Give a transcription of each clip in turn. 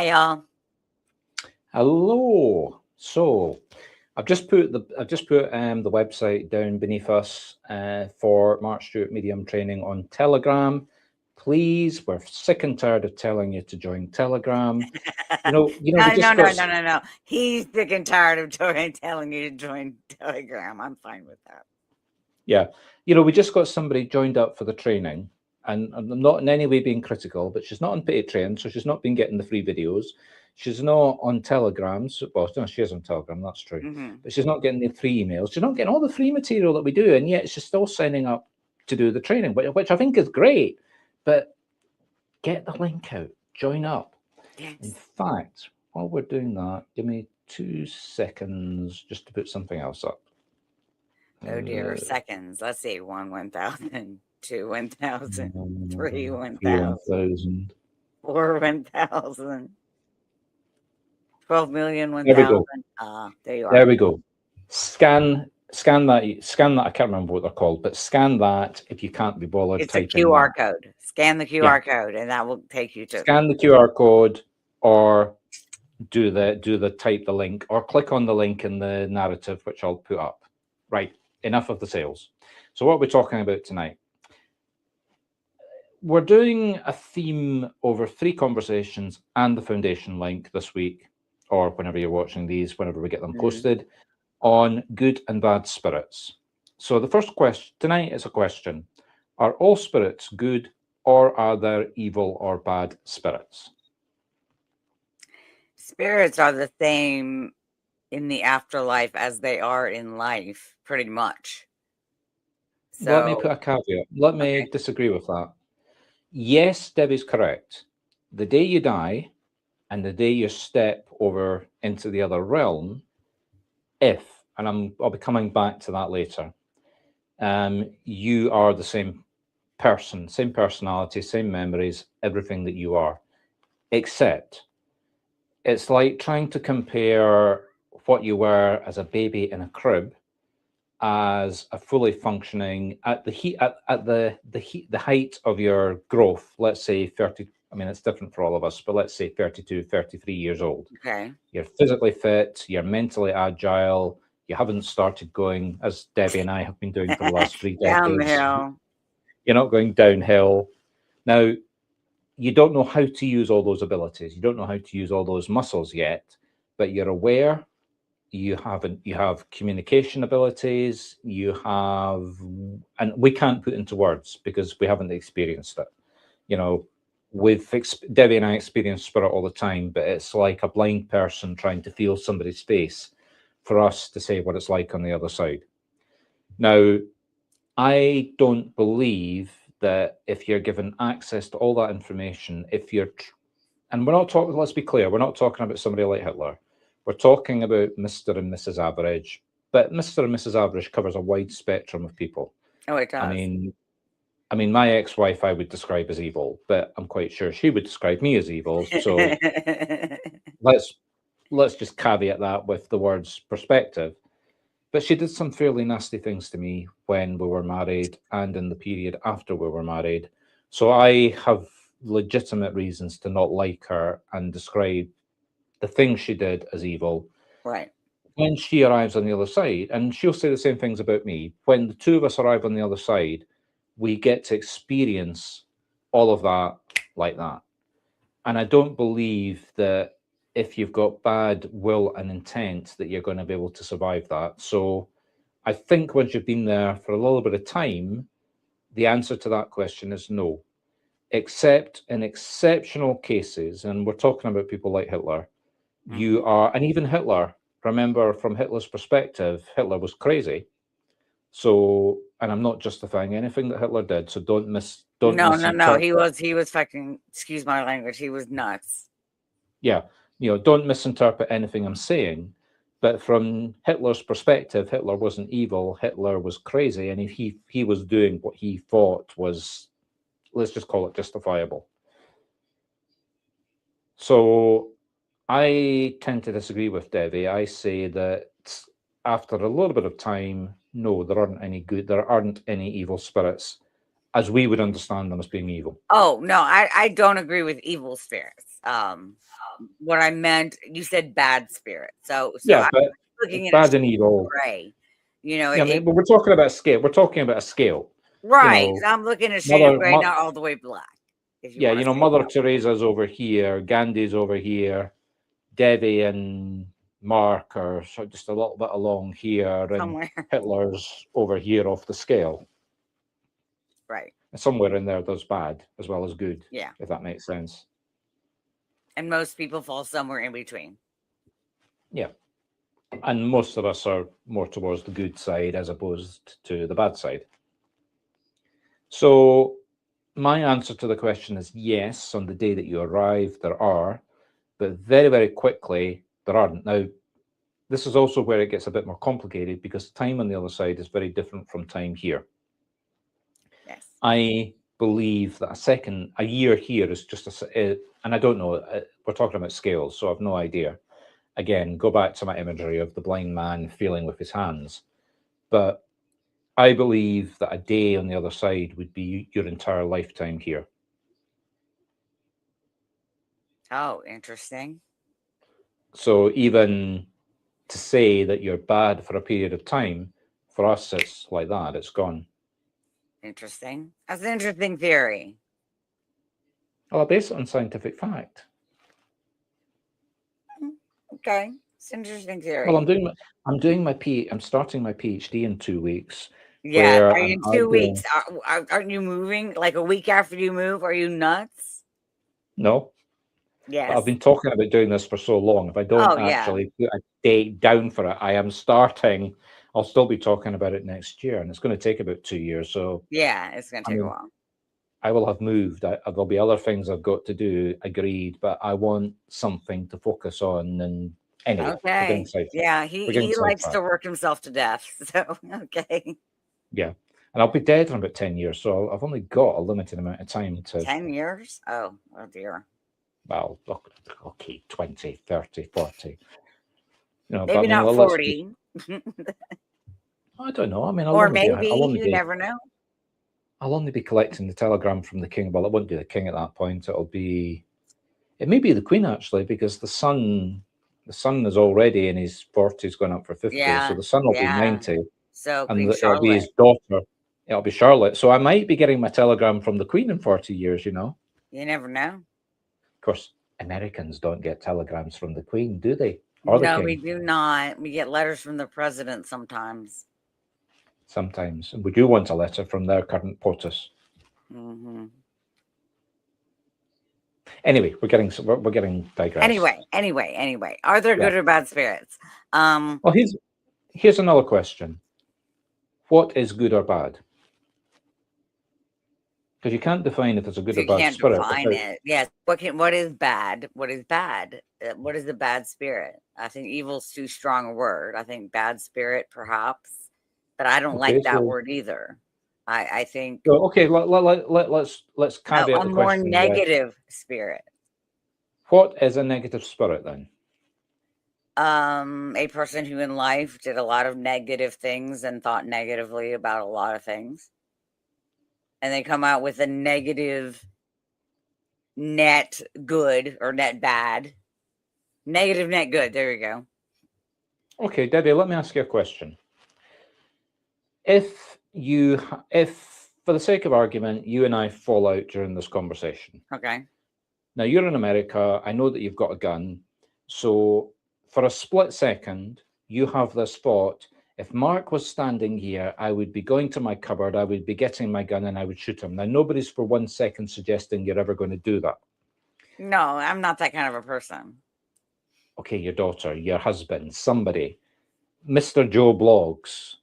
Hi, y'all. Hello. So I've just put the website down beneath us for Mark Stewart Medium Training on Telegram. Please, we're sick and tired of telling you to join Telegram. No. He's sick and tired of telling you to join Telegram. I'm fine with that. Yeah, we just got somebody joined up for the training, and I'm not in any way being critical, but she's not on Patreon, so she's not been getting the free videos. She's not on Telegram. Well, no, she is on Telegram, that's true. But she's not getting the free emails. She's not getting all the free material that we do, and yet she's still signing up to do the training, which I think is great. But get the link out. Join up. Yes. In fact, while we're doing that, give me 2 seconds just to put something else up. Oh dear, seconds. Let's see. 1, 1,000. 2, 1,000. 3, 1,000. 4, 1,000. 12 million, 1,000. There you are. There we go. Scan that. I can't remember what they're called, but scan that if you can't be bothered. It's a QR code. Scan the QR code, and that will take you to. Scan the QR code, or type the link, or click on the link in the narrative, which I'll put up. Right. Enough of the sales. So what we're talking about tonight. We're doing a theme over 3 conversations and the foundation link this week, or whenever you're watching these, whenever we get them posted, on good and bad spirits. So the first question tonight is a question: are all spirits good, or are there evil or bad spirits? Spirits are the same in the afterlife as they are in life, pretty much. So, let me put a caveat. Let me disagree with that. Yes, Debbie's correct. The day you die and the day you step over into the other realm, I'll be coming back to that later, you are the same person, same personality, same memories, everything that you are, except it's like trying to compare what you were as a baby in a crib as a fully functioning at the height of your growth, let's say 30. I mean, it's different for all of us, but let's say 32, 33 years old. Okay. You're physically fit, you're mentally agile, you haven't started going, as Debbie and I have been doing for the last 3 decades. Downhill. You're not going downhill. Now, you don't know how to use all those abilities. You don't know how to use all those muscles yet, but you're aware. You have communication abilities. And we can't put into words because we haven't experienced it. Debbie and I experience spirit all the time, but it's like a blind person trying to feel somebody's face for us to say what it's like on the other side. Now, I don't believe that if you're given access to all that information, and we're not talking, let's be clear, we're not talking about somebody like Hitler. We're talking about Mr. and Mrs. Average, but Mr. and Mrs. Average covers a wide spectrum of people. Oh, it does. I mean, my ex-wife I would describe as evil, but I'm quite sure she would describe me as evil. So let's just caveat that with the words perspective. But she did some fairly nasty things to me when we were married and in the period after we were married. So I have legitimate reasons to not like her and describe the things she did as evil. Right. When she arrives on the other side, and she'll say the same things about me, when the two of us arrive on the other side, we get to experience all of that like that. And I don't believe that if you've got bad will and intent that you're going to be able to survive that. So I think once you've been there for a little bit of time, the answer to that question is no, except in exceptional cases. And we're talking about people like Hitler. And even Hitler, remember, from Hitler's perspective, Hitler was crazy. So, and I'm not justifying anything that Hitler did. So don't No. He was fucking, excuse my language, he was nuts. Yeah. Don't misinterpret anything I'm saying. But from Hitler's perspective, Hitler wasn't evil. Hitler was crazy. And he was doing what he thought was, let's just call it justifiable. So I tend to disagree with Debbie. I say that after a little bit of time, no, there aren't any evil spirits as we would understand them as being evil. Oh, no, I don't agree with evil spirits. what I meant. You said bad spirit, so Yeah, I'm but looking at a bad shade and of evil. gray. You know, Yeah, I mean, but we're talking about scale. We're talking about a scale. right. You So I'm looking at a shade of know, gray, not all the way black. If you yeah, want to say it Mother that Teresa's over here, Gandhi's over here, Debbie and Mark are just a little bit along here, way, and somewhere, Hitler's over here off the scale. right? And somewhere in there, there's bad as well as good. Yeah, if that makes sense. and most people fall somewhere in between. Yeah. And most of us are more towards the good side as opposed to the bad side. So my answer to the question is yes, on the day that you arrive, there are, but very, very quickly, there aren't. Now, this is also where it gets a bit more complicated because time on the other side is very different from time here. Yes. I believe that a year here is just and I don't know, we're talking about scales, so I've no idea. Again, go back to my imagery of the blind man feeling with his hands. But I believe that a day on the other side would be your entire lifetime here. Oh, interesting. So even to say that you're bad for a period of time, for us, it's like that, it's gone. Interesting. That's an interesting theory. Well, I base it on scientific fact. Okay, it's an interesting theory. Well, I'm starting my PhD in 2 weeks. Yeah, Where are you I'm in 2 weeks? arguing, Aren't you moving like a week after you move? Are you nuts? no, but I've Yes. been talking about doing this for so long. If I don't Oh, yeah. actually put a date down for it, I am starting. I'll still be talking about it next year, and it's going to take about 2 years. So, Yeah, it's gonna I take a mean, while. I will have moved. There'll be other things I've got to do, agreed, but I want something to focus on. And anyway, we're getting Okay. sidetracked. Yeah, We're getting he likes to sidetracked. work himself to death. So okay. Yeah. And I'll be dead in about 10 years. So I've only got a limited amount of time to, 10 years? Oh dear. well, okay, 20, 30, 40. But Maybe I mean, not let's be, 40. I don't know. I mean, Or maybe, you never know. I'll only be collecting the telegram from the king. Well, it won't be the king at that point. It may be the queen actually, because the son is already in his 40s, going up for 50. Yeah. So the son will be Yeah. 90, So and Queen it'll be Charlotte. his daughter. It'll be Charlotte. So I might be getting my telegram from the queen in 40 years. You never know. Of course, Americans don't get telegrams from the queen, do they? Or the No, king? we do not. We get letters from the president sometimes. Sometimes. Would you want a letter from their current POTUS? Mm-hmm. Anyway, we're getting digressed. Anyway. Are there good or bad spirits? Well, here's another question. What is good or bad? Because you can't define if it's a good or You bad can't spirit. define it. Yes. What is bad? What is bad? What is a bad spirit? I think evil's too strong a word. I think bad spirit, perhaps, but I don't like that word either. I think. Okay, let's caveat A the more question. negative spirit. What is a negative spirit then? A person who in life did a lot of negative things and thought negatively about a lot of things, and they come out with a negative net good or net bad. Negative net good. There you go. Okay, Debbie, let me ask you a question. If for the sake of argument, you and I fall out during this conversation. Okay. Now you're in America. I know that you've got a gun. So for a split second, you have this thought. If Mark was standing here, I would be going to my cupboard, I would be getting my gun, and I would shoot him. Now, nobody's for 1 second suggesting you're ever going to do that. No, I'm not that kind of a person. Okay, your daughter, your husband, somebody. Mr. Joe Blogs.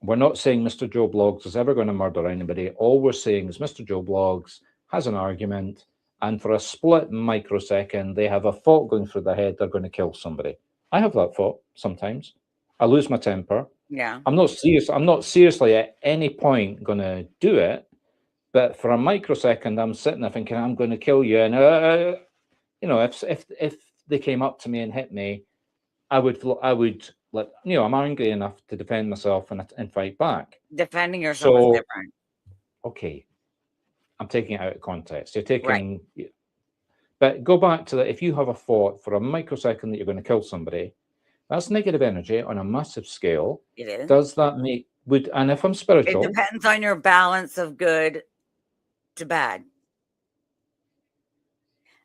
We're not saying Mr. Joe Blogs is ever going to murder anybody. All we're saying is Mr. Joe Blogs has an argument, and for a split microsecond, they have a thought going through their head, they're going to kill somebody. I have that thought sometimes. I lose my temper. Yeah. I'm not seriously at any point going to do it, but for a microsecond, I'm sitting there thinking, I'm going to kill you. And, if they came up to me and hit me, I would I'm angry enough to defend myself and fight back. Defending yourself is different. Okay. I'm taking it out of context. You're taking, But go back to that. If you have a thought for a microsecond that you're going to kill somebody, that's negative energy on a massive scale. It is. Does that make would? And if I'm It spiritual, depends on your balance of good to bad.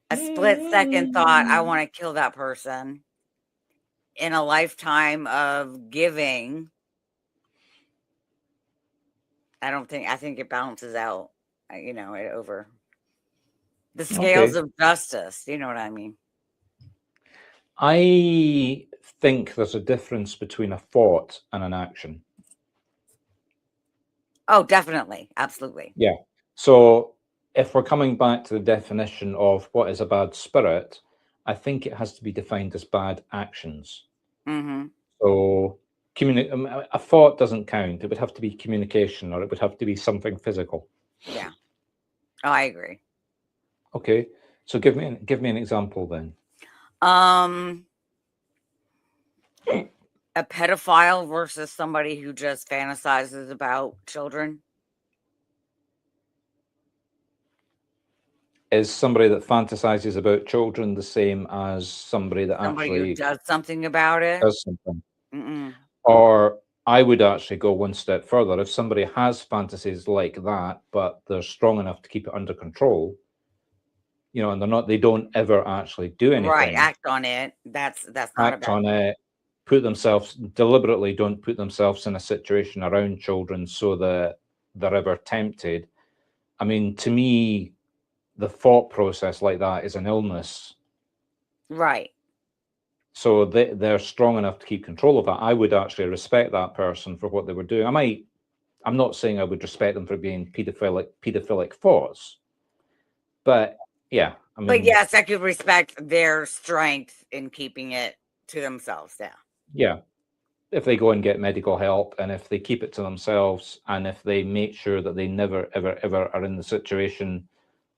A split second thought, I want to kill that person, in a lifetime of giving, I think it balances out, it over the scales okay. of justice. You know what I mean? I think there's a difference between a thought and an action. Oh, definitely. Absolutely. Yeah. So if we're coming back to the definition of what is a bad spirit, I think it has to be defined as bad actions. Mm-hmm. So a thought doesn't count. It would have to be communication, or it would have to be something physical. Yeah. Oh, I agree. Okay. So give me an example then. A pedophile versus somebody who just fantasizes about children. Is somebody that fantasizes about children the same as somebody that Somebody who actually does something about it. does something? Mm-mm. Or I would actually go one step further. If somebody has fantasies like that, but they're strong enough to keep it under control, and they don't ever actually do anything. Right. Act on it. That's not a Act bad on thing. it, deliberately don't put themselves in a situation around children so that they're ever tempted. I mean, to me, the thought process like that is an illness. Right. So they're strong enough to keep control of that. I would actually respect that person for what they were doing. I'm not saying I would respect them for being pedophilic thoughts, but yeah, I mean, But yes, I could respect their strength in keeping it to themselves. Yeah. yeah, if they go and get medical help, and if they keep it to themselves, and if they make sure that they never, ever, ever are in the situation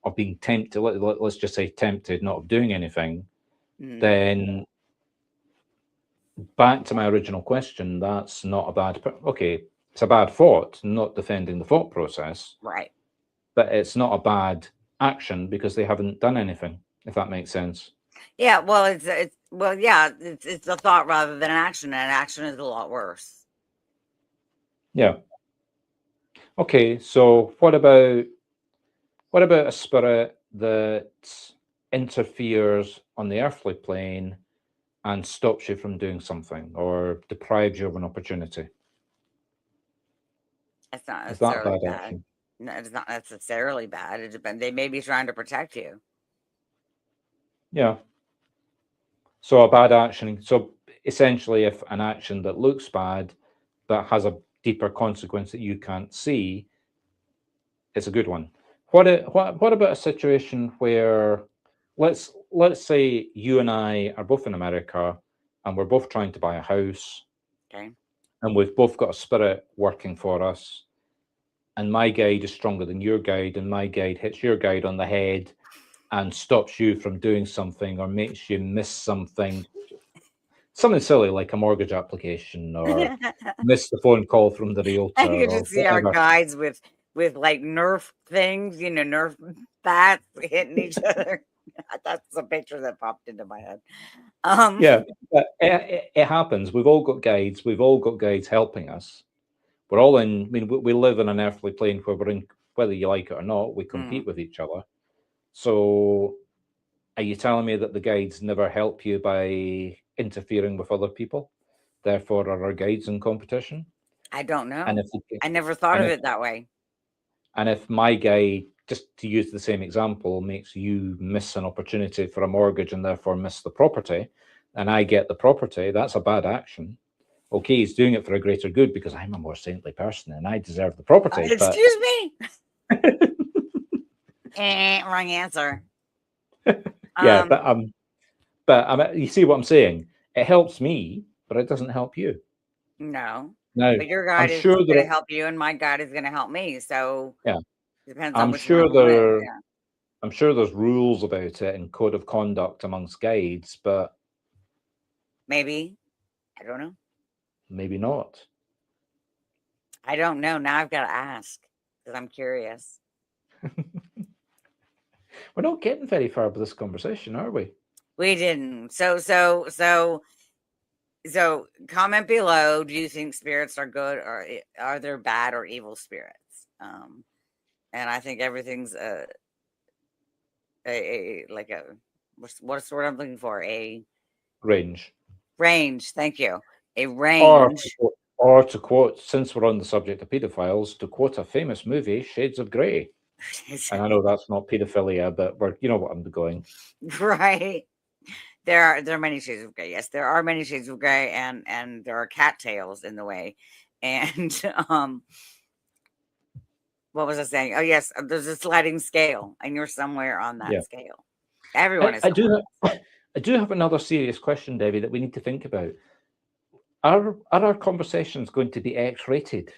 of being tempted, let's just say tempted, not of doing anything, then back to my original question, that's not a bad, okay, it's a bad thought, not defending the thought process, Right. but it's not a bad action because they haven't done anything, if that makes sense. Yeah. Well, it's a thought rather than an action, and action is a lot worse. Yeah. Okay, so what about a spirit that interferes on the earthly plane and stops you from doing something or deprives you of an opportunity? It's not Is that a necessarily bad bad. action? No, it's not necessarily bad. It depends. They may be trying to protect you. Yeah. So a bad action. So essentially, if an action that looks bad but has a deeper consequence that you can't see, it's a good one. What about a situation where let's say you and I are both in America and we're both trying to buy a house, Okay. and we've both got a spirit working for us, and my guide is stronger than your guide, and my guide hits your guide on the head and stops you from doing something or makes you miss something silly like a mortgage application or miss the phone call from the I realtor could or just see our whatever. guides with like Nerf things, Nerf bats hitting each other. That's a picture that popped into my head. Yeah, but it happens. We've all got guides. We've all got guides helping us. We're all in. I mean, we live in an earthly plane where we're in, whether you like it or not. We compete with each other. So, are you telling me that the guides never help you by interfering with other people? Therefore, are our guides in competition? I don't And know. if we- I never thought and of if it that way. and if my guide, just to use the same example, makes you miss an opportunity for a mortgage and therefore miss the property, and I get the property, that's a bad action. Okay, he's doing it for a greater good because I'm a more saintly person and I deserve the property. But Excuse me. Wrong answer. yeah, but you see what I'm saying? It helps me, but it doesn't help you. No. Now, But your I'm guide is sure going to that help you, and my guide is going to help me. So yeah, it depends on I'm which one sure we win. there Yeah. I'm sure there's rules about it and code of conduct amongst guides, but Maybe. I don't know. maybe not. I don't know. Now I've got to ask because I'm curious. We're not getting very far with this conversation, are we? We didn't. So comment below. Do you think spirits are good, or are there bad or evil spirits? And I think everything's a like a what's the word I'm looking for? A Range. range. Thank you. A Or, range. or to quote, since we're on the subject of pedophiles, to quote a famous movie, Shades of Grey. And I know that's not pedophilia, but you know what I'm going. Right. There are many shades of gray. Yes, there are many shades of gray, and there are cattails in the way. And what was I saying? Oh yes, there's a sliding scale, and you're somewhere on that Yeah. scale. Everyone is. I do have another serious question, Debbie, that we need to think about. Are our conversations going to be X-rated?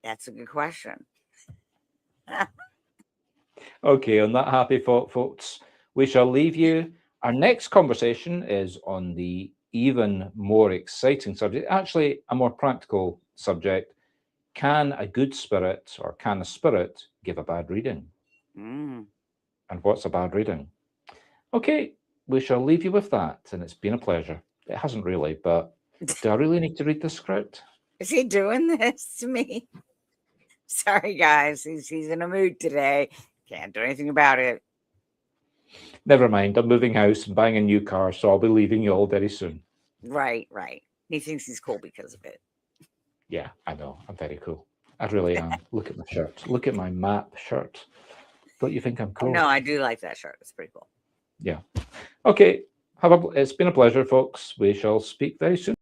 That's a good question. Okay, on that happy thought, folks, we shall leave you. Our next conversation is on the even more exciting subject, actually a more practical subject. Can a good spirit or can a spirit give a bad reading? Mm. And what's a bad reading? Okay, we shall leave you with that. And it's been a pleasure. It hasn't really, but do I really need to read the script? Is he doing this to me? Sorry, guys. He's in a mood today. Can't do anything about it. Never mind. I'm moving house and buying a new car, so I'll be leaving you all very soon. Right. He thinks he's cool because of it. Yeah, I know. I'm very cool. I really am. Look at my shirt. Look at my map shirt. Don't you think I'm cool? No, I do like that shirt. It's pretty cool. Yeah. Okay. It's been a pleasure, folks. We shall speak very soon.